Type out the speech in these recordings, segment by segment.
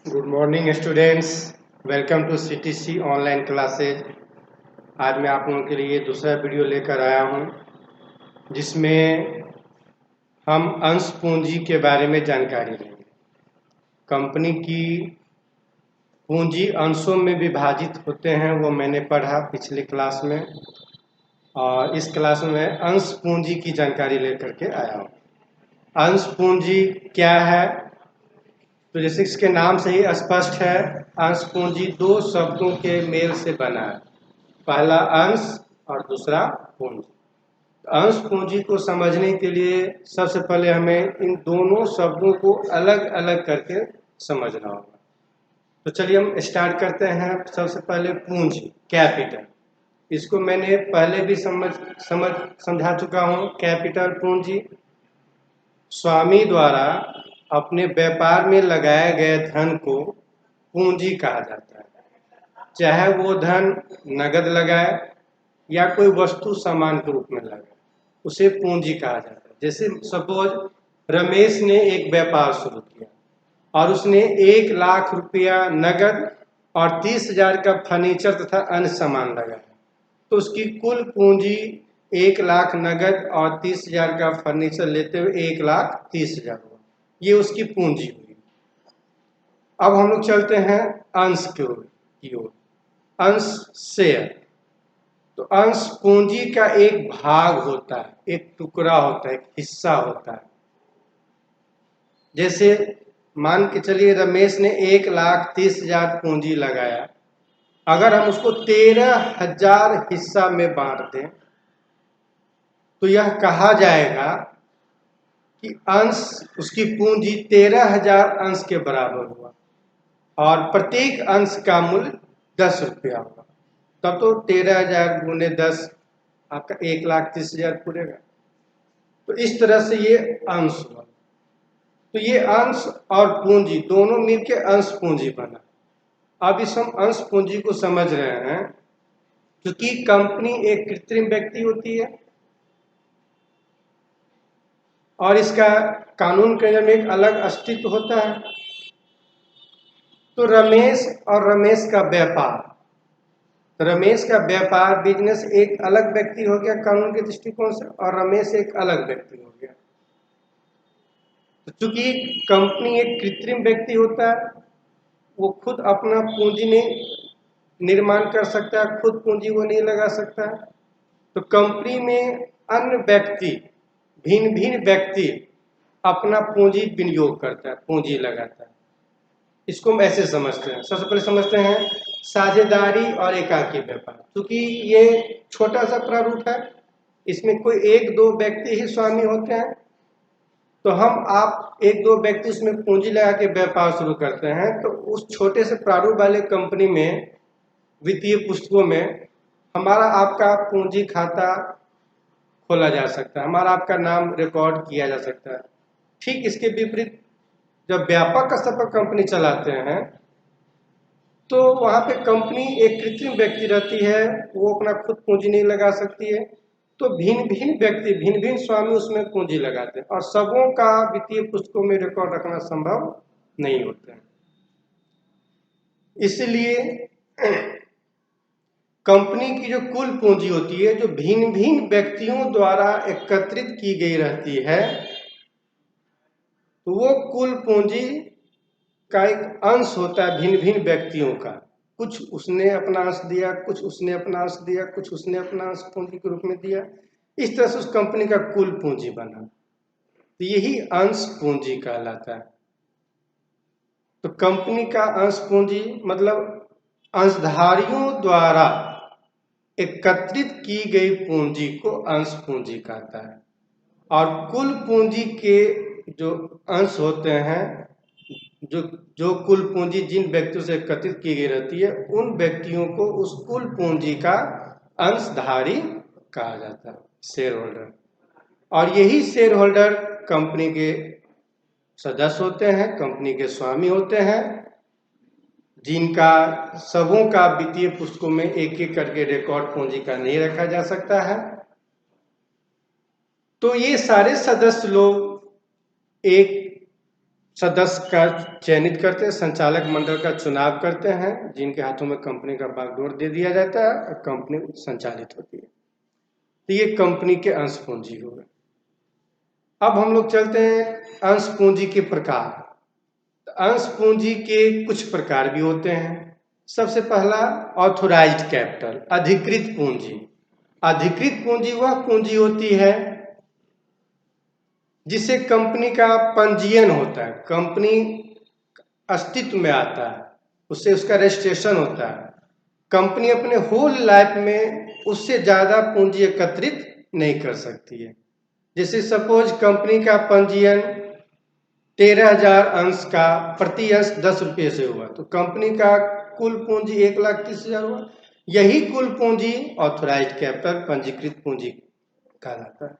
Good morning students. Welcome to CTC online classes. आज मैं आप लोगों के लिए दूसरा वीडियो लेकर आया हूं जिसमें हम अंश पूंजी के बारे में जानकारी लेंगे। कंपनी की पूंजी अंशों में विभाजित होते हैं, वो मैंने पढ़ा पिछले क्लास में, और इस क्लास में अंश पूंजी की जानकारी लेकर के आया हूँ। अंश पूंजी क्या है? तो जैसे इसके नाम से ही स्पष्ट है, अंश पूंजी दो शब्दों के मेल से बना है। पहला अंश और दूसरा पूंजी। अंश पूंजी को समझने के लिए सबसे पहले हमें इन दोनों शब्दों को अलग अलग करके समझना होगा। तो चलिए हम स्टार्ट करते हैं। सबसे पहले पूंजी, कैपिटल। इसको मैंने पहले भी समझा चुका हूँ। कैपिटल पूंजी स्वामी द्वारा अपने व्यापार में लगाए गए धन को पूंजी कहा जाता है। चाहे वो धन नगद लगाए या कोई वस्तु सामान के रूप में लगाए, उसे पूंजी कहा जाता है। जैसे सपोज रमेश ने एक व्यापार शुरू किया और उसने 1 लाख रुपया नगद और 30,000 का फर्नीचर तथा अन्य सामान लगाया, तो उसकी कुल पूंजी 1 लाख नगद और 30,000 का फर्नीचर लेते हुए 1,30,000 हुआ। ये उसकी पूंजी हुई। अब हम लोग चलते हैं अंश की ओर। अंश शेयर। तो अंश पूंजी का एक भाग होता है, एक टुकड़ा होता है, एक हिस्सा होता है। जैसे मान के चलिए रमेश ने 1,30,000 पूंजी लगाया। अगर हम उसको 13,000 हिस्सा में बांट दें तो यह कहा जाएगा कि अंश, उसकी पूंजी 13,000 अंश के बराबर हुआ और प्रत्येक अंश का मूल्य 10 रुपया हुआ। तब तो 13,000 गुने 10 आपका 1,30,000 पूरेगा। तो इस तरह से ये अंश हुआ। तो ये अंश और पूंजी दोनों मिलकर अंश पूंजी बना। अब इस हम अंश पूंजी को समझ रहे हैं क्योंकि कंपनी एक कृत्रिम व्यक्ति होती है और इसका कानून के में एक अलग अस्तित्व होता है। तो रमेश और रमेश का व्यापार, रमेश का व्यापार बिजनेस एक अलग व्यक्ति हो गया कानून के दृष्टिकोण से, और रमेश एक अलग व्यक्ति हो गया। तो चूंकि कंपनी एक कृत्रिम व्यक्ति होता है, वो खुद अपना पूंजी नहीं निर्माण कर सकता है, खुद पूंजी वो नहीं लगा सकता है। तो कंपनी में अन्य व्यक्ति, भिन्न भिन्न व्यक्ति अपना पूंजी विनियोग करता है, पूंजी लगाता है। इसको हम ऐसे समझते हैं। सबसे पहले समझते हैं साझेदारी और एकाकी व्यापार। क्योंकि ये छोटा सा प्रारूप है, इसमें कोई एक दो व्यक्ति ही स्वामी होते हैं, तो हम आप एक दो व्यक्ति उसमें पूंजी लगा के व्यापार शुरू करते हैं। तो उस छोटे से प्रारूप वाले कंपनी में वित्तीय पुस्तकों में हमारा आपका पूंजी खाता खोला जा सकता है, हमारा आपका नाम रिकॉर्ड किया जा सकता है। ठीक इसके विपरीत जब व्यापक स्तर पर कंपनी चलाते हैं तो वहां पे कंपनी एक कृत्रिम व्यक्ति रहती है, वो अपना खुद पूंजी नहीं लगा सकती है। तो भिन्न भिन्न व्यक्ति, भिन्न भिन्न स्वामी उसमें पूंजी लगाते हैं और सबों का वित्तीय पुस्तकों में रिकॉर्ड रखना संभव नहीं होता है। इसलिए कंपनी की जो कुल पूंजी होती है, जो भिन्न भिन्न व्यक्तियों द्वारा एकत्रित की गई रहती है, तो वो कुल पूंजी का एक अंश होता है भिन्न भिन्न व्यक्तियों का। कुछ उसने अपना अंश दिया, कुछ उसने अपना अंश दिया, कुछ उसने अपना अंश पूंजी के रूप में दिया। इस तरह से उस कंपनी का कुल पूंजी बना। तो यही अंश पूंजी कहलाता है। तो कंपनी का अंश पूंजी मतलब अंशधारियों द्वारा एकत्रित की गई पूंजी को अंश पूंजी कहता है। और कुल पूंजी के जो अंश होते हैं, जो कुल पूंजी जिन व्यक्तियों से एकत्रित की गई रहती है, उन व्यक्तियों को उस कुल पूंजी का अंशधारी कहा जाता है, शेयर होल्डर। और यही शेयर होल्डर कंपनी के सदस्य होते हैं, कंपनी के स्वामी होते हैं, जिनका सबों का वित्तीय पुस्तकों में एक एक करके रिकॉर्ड पूंजी का नहीं रखा जा सकता है। तो ये सारे सदस्य लोग एक सदस्य का चयनित करते हैं, संचालक मंडल का चुनाव करते हैं, जिनके हाथों में कंपनी का बागडोर दे दिया जाता है और कंपनी संचालित होती है। तो ये कंपनी के अंश पूंजी हो गए। अब हम लोग चलते हैं अंश पूंजी के प्रकार। तो अंश पूंजी के कुछ प्रकार भी होते हैं। सबसे पहला ऑथोराइज्ड कैपिटल, अधिकृत पूंजी। अधिकृत पूंजी वह पूंजी होती है जिससे कंपनी का पंजीयन होता है, कंपनी अस्तित्व में आता है, उससे उसका रजिस्ट्रेशन होता है। कंपनी अपने होल लाइफ में उससे ज्यादा पूंजी एकत्रित नहीं कर सकती है। जैसे सपोज कंपनी का पंजीयन 13,000 अंश का प्रति अंश 10 रुपये से हुआ, तो कंपनी का कुल पूंजी 1,30,000 हुआ। यही कुल पूंजी ऑथोराइज्ड कैपिटल, पंजीकृत पूंजी कहलाता है।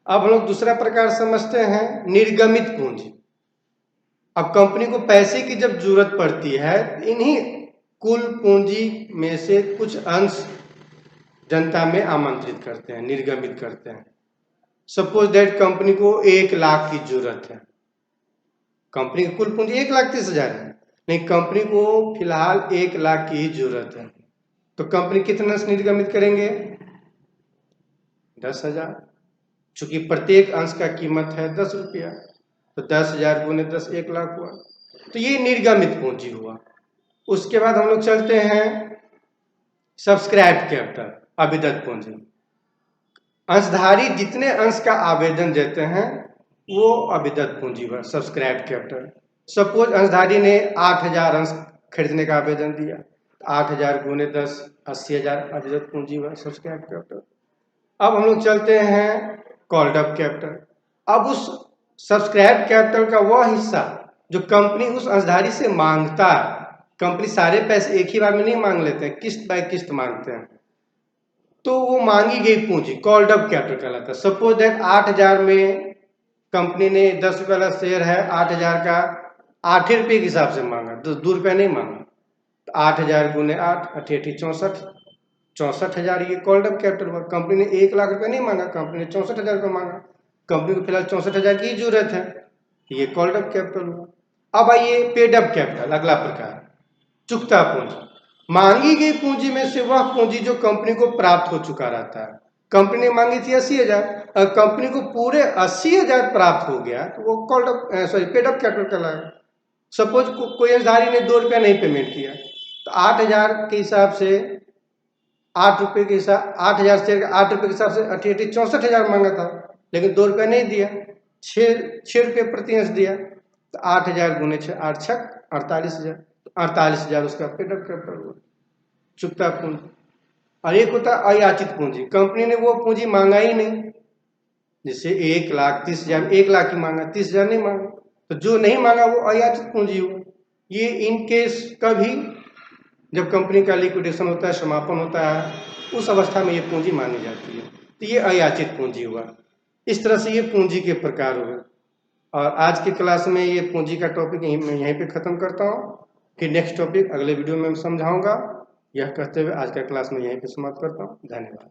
अब हम लोग दूसरा प्रकार समझते हैं निर्गमित पूंजी। अब कंपनी को पैसे की जब जरूरत पड़ती है, इन्हीं कुल पूंजी में से कुछ अंश जनता में आमंत्रित करते हैं, निर्गमित करते हैं। सपोज दैट कंपनी को 1 लाख की जरूरत है। कंपनी की कुल पूंजी 1,30,000 है, नहीं, कंपनी को फिलहाल 1 लाख की ही जरूरत है। तो कंपनी कितना अंश निर्गमित करेंगे? 10,000। चूंकि प्रत्येक अंश का कीमत है 10 रुपया, तो 10,000 गुने 10 1 लाख हुआ। तो ये निर्गमित पूंजी हुआ। उसके बाद हम लोग चलते हैं सब्सक्राइब कैपिटल, अभिदत्त पूंजी। अंशधारी जितने अंश का आवेदन देते हैं वो अभिदत्त पूंजी हुआ, सब्सक्राइब कैपिटल। सपोज अंशधारी ने 8,000 अंश खरीदने का आवेदन दिया, 8,000 गुने 10 80,000 अभिदत्त पूंजी हुआ, सब्सक्राइब कैपिटल। अब हम लोग चलते हैं कॉल्ड अप कैपिटल। अब उस सब्सक्राइब कैपिटल का वह हिस्सा जो कंपनी उस अंशधारी से मांगता है, कंपनी सारे पैसे एक ही बार में नहीं मांग लेते हैं, किस्त बाय किस्त मांगते हैं, तो वो मांगी गई पूंजी कॉल्ड अप कैपिटल कहलाता है। सपोज दैट 8,000 में कंपनी ने 10 रुपये वाला शेयर है, 8,000 का 8 रुपये के हिसाब से मांगा, 2 रुपया नहीं मांगा। तो 8,000 गुने 8 8 64, 64,000 ये कॉल्ड अप कैपिटल हुआ। कंपनी ने 1 लाख रुपया नहीं मांगा, कंपनी ने 64,000 रुपये मांगा। कंपनी को फिलहाल 64,000 की जरूरत है, ये कॉल्ड अप कैपिटल हुआ। अब आइए पेड अप कैपिटल, अगला प्रकार, चुकता पूंजी। मांगी गई पूंजी में से वह पूंजी जो कंपनी को प्राप्त हो चुका रहता है। कंपनी ने मांगी थी 80,000, और कंपनी को पूरे 80,000 प्राप्त हो गया, तो वो called up paid up capital कहलाएगा। सपोज कोई अंशधारी ने 2 रुपया नहीं पेमेंट किया, तो 8,000 के हिसाब से 8 रुपये के हिसाब 8,000 शेयर का 8 रुपये के हिसाब से 88 64,000 मांगा था, लेकिन 2 रुपया नहीं दिया, 6 रुपये प्रति अंश दिया। तो 8,000 गुने 6 8 6 48,000, 48,000 उसका पेड अप कैपिटल हुआ, चुकता पूंजी। और एक होता है अयाचित पूंजी। कंपनी ने वो पूंजी मांगा ही नहीं, जैसे 1,30,000, 1 लाख ही मांगा, 30,000 नहीं मांगा, तो जो नहीं मांगा वो अयाचित पूंजी हुआ। ये इन केस कभी जब कंपनी का लिक्विडेशन होता है, समापन होता है, उस अवस्था में ये पूंजी मानी जाती है, तो ये अयाचित पूंजी हुआ। इस तरह से ये पूंजी के प्रकार हुए। और आज की क्लास में ये पूंजी का टॉपिक मैं यहीं पे ख़त्म करता हूँ, फिर नेक्स्ट टॉपिक अगले वीडियो में समझाऊंगा। यह कहते हुए आज का क्लास में यहीं पे समाप्त करता हूँ। धन्यवाद।